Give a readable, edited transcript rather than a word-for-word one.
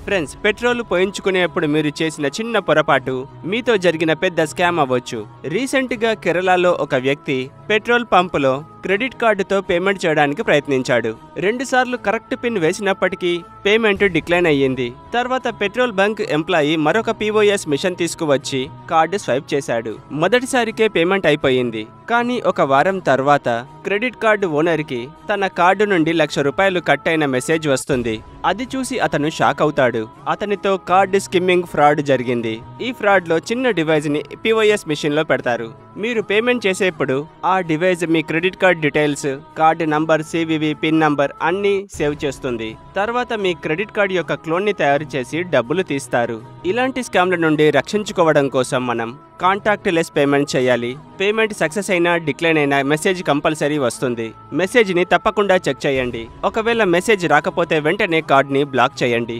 Friends, petrol పోయించుకునేప్పుడు మీరు చేసిన చిన్న పొరపాటు మీతో జరిగిన పెద్ద స్కామ్ అవ్వచ్చు. రీసెంట్ గా కేరళలో ఒక వ్యక్తి పెట్రోల్ పంపులో క్రెడిట్ కార్డుతో పేమెంట్ చేయడానికి ప్రయత్నించాడు. 2 సార్లు కరెక్ట్ పిన్ వేసినప్పటికీ పేమెంట్ డిక్లైన్ అయ్యింది. తర్వాత పెట్రోల్ బంక్ ఎంప్లాయీ మరొక POS మిషన్ తీసుకువచ్చి కార్డు స్వైప్ చేశాడు. మొదటిసారికే పేమెంట్ అయిపోయింది. కానీ ఒక వారం తర్వాత క్రెడిట్ కార్డు ఓనర్ కి తన కార్డు నుండి ₹1,00,000 కట్ అయిన మెసేజ్ వస్తుంది. అది చూసి అతను షాక్ అవుతాడు. అతనితో కార్డు స్కిమ్మింగ్ ఫ్రాడ్ జరిగింది. ఈ ఫ్రాడ్ లో చిన్న డివైస్ ని POS మిషన్ లో పెడతారు. మీరు పేమెంట్ చేసేప్పుడు ఆ డివైస్ మీ credit card details, card number, CVV, pin number అన్నీ సేవ్ చేస్తుంది. తర్వాత మీ క్రెడిట్ కార్డు యొక్క క్లోన్ ని తయారు చేసి డబ్బులు తీస్తారు. ఇలాంటి స్కామ్ల నుండి రక్షించుకోవడం కోసం మనం కాంటాక్ట్ లెస్ పేమెంట్ చేయాలి. పేమెంట్ సక్సెస్ అయినా డిక్లైన్ అయినా మెసేజ్ కంపల్సరీ వస్తుంది. మెసేజ్ ని తప్పకుండా చెక్ చేయండి. ఒకవేళ మెసేజ్ రాకపోతే వెంటనే కార్డ్ ని బ్లాక్ చేయండి.